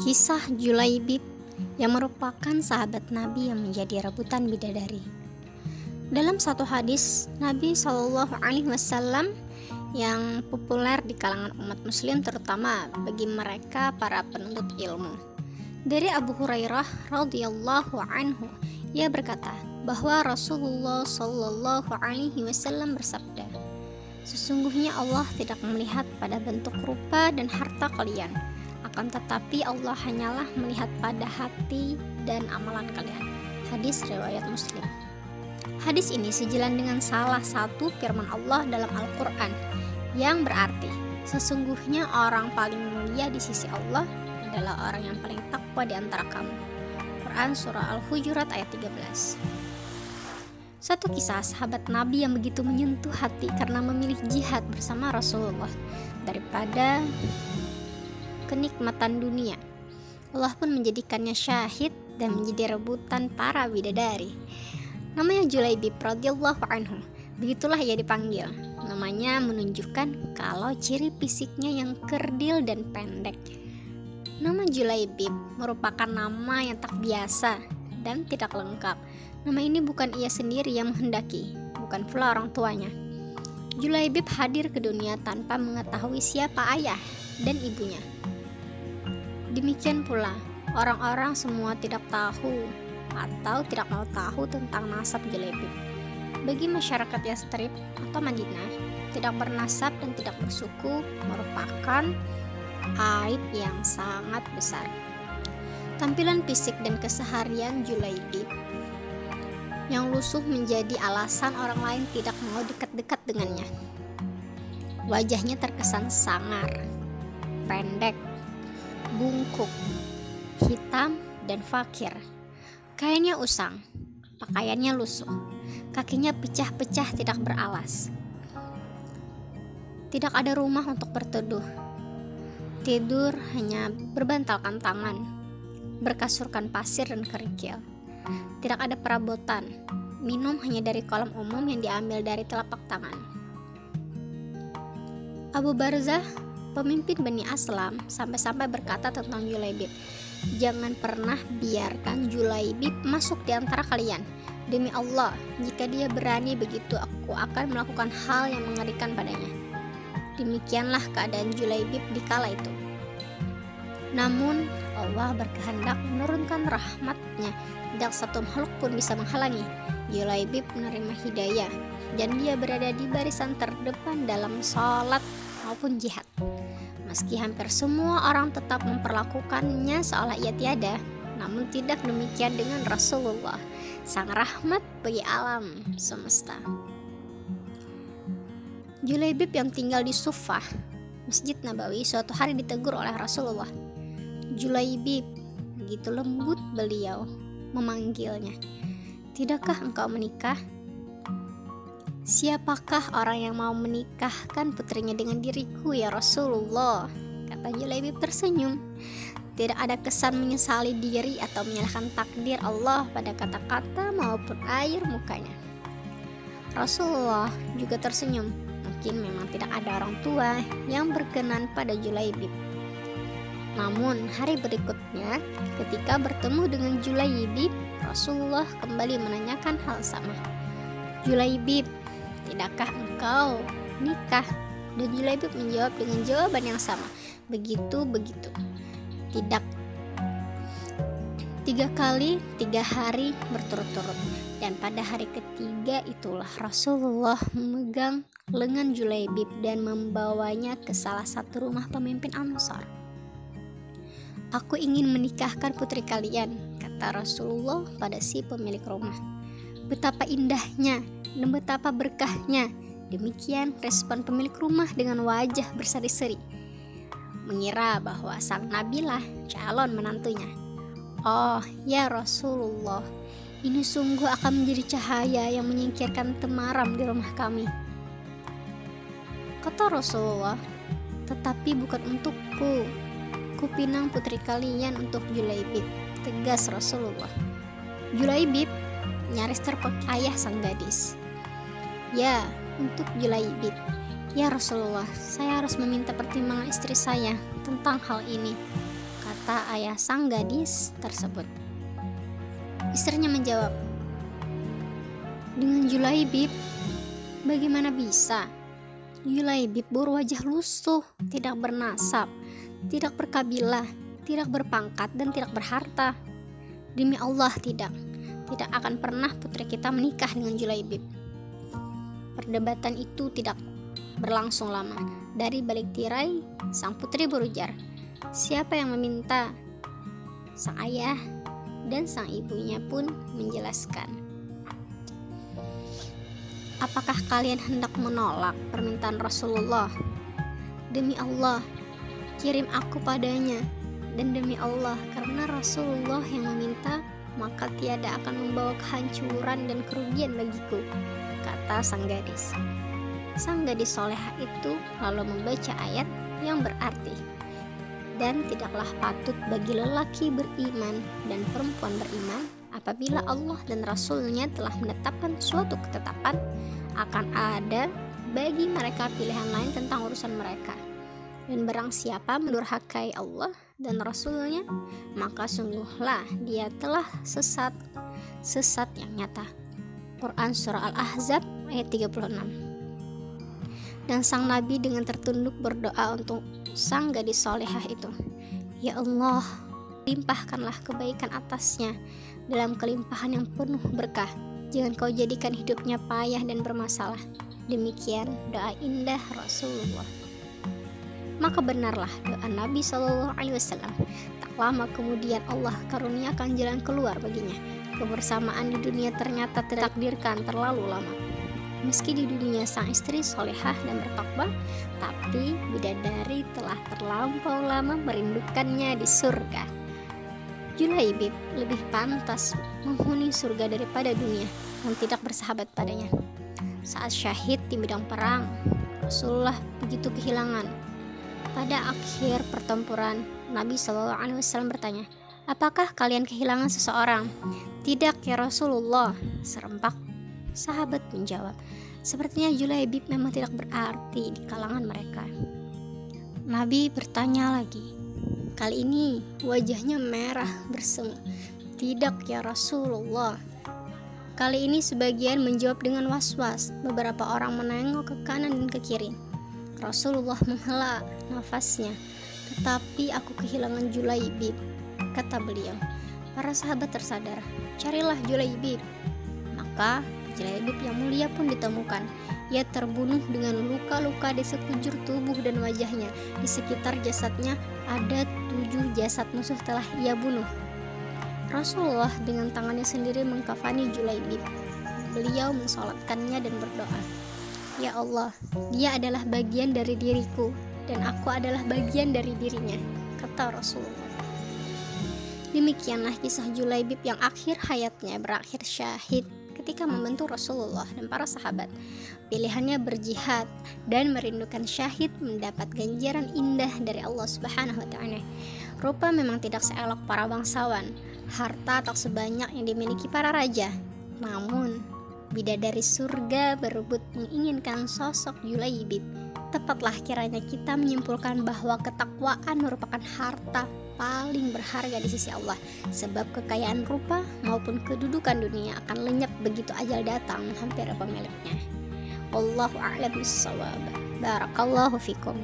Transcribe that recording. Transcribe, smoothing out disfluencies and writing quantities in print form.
Kisah Julaibib yang merupakan sahabat Nabi yang menjadi rebutan bidadari. Dalam satu hadis, Nabi Shallallahu Alaihi Wasallam yang populer di kalangan umat Muslim, terutama bagi mereka para penuntut ilmu. Dari Abu Hurairah radhiyallahu anhu, ia berkata bahwa Rasulullah Shallallahu Alaihi Wasallam bersabda, "Sesungguhnya Allah tidak melihat pada bentuk rupa dan harta kalian, akan tetapi Allah hanyalah melihat pada hati dan amalan kalian." Hadis riwayat Muslim. Hadis ini sejalan dengan salah satu firman Allah dalam Al-Quran yang berarti, sesungguhnya orang paling mulia di sisi Allah adalah orang yang paling takwa di antara kamu. Quran Surah Al-Hujurat ayat 13. Satu kisah sahabat Nabi yang begitu menyentuh hati karena memilih jihad bersama Rasulullah daripada kenikmatan dunia. Allah pun menjadikannya syahid dan menjadi rebutan para bidadari. Namanya Julaibib radhiyallahu anhu. Begitulah ia dipanggil. Namanya menunjukkan kalau ciri fisiknya yang kerdil dan pendek. Nama Julaibib merupakan nama yang tak biasa dan tidak lengkap. Nama ini bukan ia sendiri yang menghendaki, bukan pula orang tuanya. Julaibib hadir ke dunia tanpa mengetahui siapa ayah dan ibunya. Demikian pula, orang-orang semua tidak tahu atau tidak mau tahu tentang nasab Julaibib. Bagi masyarakat Yastrib atau Madinah, tidak bernasab dan tidak bersuku merupakan aib yang sangat besar. Tampilan fisik dan keseharian Julaibib yang lusuh menjadi alasan orang lain tidak mau dekat-dekat dengannya. Wajahnya terkesan sangar, pendek, bungkuk, hitam, dan fakir. Kainnya usang, pakaiannya lusuh, kakinya pecah-pecah tidak beralas. Tidak ada rumah untuk berteduh. Tidur hanya berbantalkan tangan, berkasurkan pasir dan kerikil. Tidak ada perabotan, minum hanya dari kolam umum yang diambil dari telapak tangan. Abu Barzah, pemimpin Bani Aslam, sampai-sampai berkata tentang Julaibib, "Jangan pernah biarkan Julaibib masuk di antara kalian. Demi Allah, jika dia berani begitu, aku akan melakukan hal yang mengerikan padanya." Demikianlah keadaan Julaibib di kala itu. Namun Allah berkehendak menurunkan rahmat-Nya. Tidak satu makhluk pun bisa menghalangi Julaibib menerima hidayah, dan dia berada di barisan terdepan dalam sholat maupun jihad. Meski hampir semua orang tetap memperlakukannya seolah ia tiada, namun tidak demikian dengan Rasulullah, sang rahmat bagi alam semesta. Julaibib yang tinggal di Sufah, Masjid Nabawi, suatu hari ditegur oleh Rasulullah. "Julaibib," begitu lembut beliau memanggilnya, "tidakkah engkau menikah?" "Siapakah orang yang mau menikahkan putrinya dengan diriku, ya Rasulullah?" kata Julaibib tersenyum. Tidak ada kesan menyesali diri atau menyalahkan takdir Allah pada kata-kata maupun air mukanya. Rasulullah juga tersenyum. Mungkin memang tidak ada orang tua yang berkenan pada Julaibib. Namun hari berikutnya, ketika bertemu dengan Julaibib, Rasulullah kembali menanyakan hal sama. "Julaibib, tidakkah engkau nikah?" Dan Julaibib menjawab dengan jawaban yang sama, "Begitu." Tidak. 3 kali 3 hari berturut-turut, dan pada hari ketiga itulah Rasulullah memegang lengan Julaibib dan membawanya ke salah satu rumah pemimpin Ansar. "Aku ingin menikahkan putri kalian," kata Rasulullah pada si pemilik rumah. "Betapa indahnya dan betapa berkahnya." Demikian respon pemilik rumah dengan wajah berseri-seri, mengira bahwa sang nabilah calon menantunya. "Oh ya Rasulullah, ini sungguh akan menjadi cahaya yang menyingkirkan temaram di rumah kami." Kata Rasulullah, "Tetapi bukan untukku. Kupinang putri kalian untuk Julaibib," tegas Rasulullah. Julaibib nyaris terpekayah sang gadis. "Ya, untuk Julaibib." "Ya Rasulullah, saya harus meminta pertimbangan istri saya tentang hal ini," kata kata ayah sang gadis tersebut. Istrinya menjawab, "Dengan Julaibib, bagaimana bisa? Julaibib berwajah lusuh, tidak bernasab, tidak berkabilah, tidak berpangkat, dan tidak berharta. Demi Allah tidak akan pernah putri kita menikah dengan Julaibib." Perdebatan itu tidak berlangsung lama. Dari balik tirai, sang putri berujar, "Siapa yang meminta?" Sang ayah dan sang ibunya pun menjelaskan, "Apakah kalian hendak menolak permintaan Rasulullah? Demi Allah, kirim aku padanya. Dan demi Allah, karena Rasulullah yang meminta, maka tiada akan membawa kehancuran dan kerugian bagiku," kata sang gadis. Sang gadis solehah itu lalu membaca ayat yang berarti, "Dan tidaklah patut bagi lelaki beriman dan perempuan beriman apabila Allah dan Rasul-Nya telah menetapkan suatu ketetapan, akan ada bagi mereka pilihan lain tentang urusan mereka. Dan barang siapa mendurhakai Allah dan Rasul-Nya, maka sungguhlah dia telah sesat yang nyata." Quran Surah Al-Ahzab ayat 36. Dan sang Nabi dengan tertunduk berdoa untuk sang gadis solehah itu, "Ya Allah, limpahkanlah kebaikan atasnya dalam kelimpahan yang penuh berkah. Jangan kau jadikan hidupnya payah dan bermasalah." Demikian doa indah Rasulullah. Maka benarlah doa Nabi SAW. Tak lama kemudian Allah karuniakan jalan keluar baginya. Kebersamaan di dunia ternyata ditakdirkan terlalu lama. Meski di dunia sang istri solehah dan bertakwa, tapi bidadari telah terlampau lama merindukannya di surga. Julaibib lebih pantas menghuni surga daripada dunia yang tidak bersahabat padanya. Saat syahid di medan perang, Rasulullah begitu kehilangan. Pada akhir pertempuran, Nabi SAW bertanya, "Apakah kalian kehilangan seseorang?" "Tidak ya Rasulullah," serempak sahabat menjawab, "Sepertinya Julaibib memang tidak berarti di kalangan mereka." Nabi bertanya lagi. Kali ini wajahnya merah bersemu. "Tidak ya Rasulullah." Kali ini sebagian menjawab dengan was-was. Beberapa orang menengok ke kanan dan ke kiri. Rasulullah menghela nafasnya. "Tetapi aku kehilangan Julaibib," kata beliau. Para sahabat tersadar. "Carilah Julaibib." Maka Julaibib yang mulia pun ditemukan. Ia terbunuh dengan luka-luka di sekujur tubuh dan wajahnya. Di sekitar jasadnya ada 7 jasad musuh telah ia bunuh. Rasulullah dengan tangannya sendiri mengkafani Julaibib. Beliau mensolatkannya dan berdoa, "Ya Allah, dia adalah bagian dari diriku dan aku adalah bagian dari dirinya," kata Rasulullah. Demikianlah kisah Julaibib yang akhir hayatnya berakhir syahid ketika membantu Rasulullah dan para sahabat. Pilihannya berjihad dan merindukan syahid mendapat ganjaran indah dari Allah Subhanahu wa Ta'ala. Rupa memang tidak seelok para bangsawan, harta tak sebanyak yang dimiliki para raja. Namun, bidadari surga berebut menginginkan sosok Julaibib. Tepatlah kiranya kita menyimpulkan bahwa ketakwaan merupakan harta paling berharga di sisi Allah, sebab kekayaan rupa maupun kedudukan dunia akan lenyap begitu ajal datang menghampiri pemiliknya. Wallahu a'lam bishawab. Barakallahu fikum.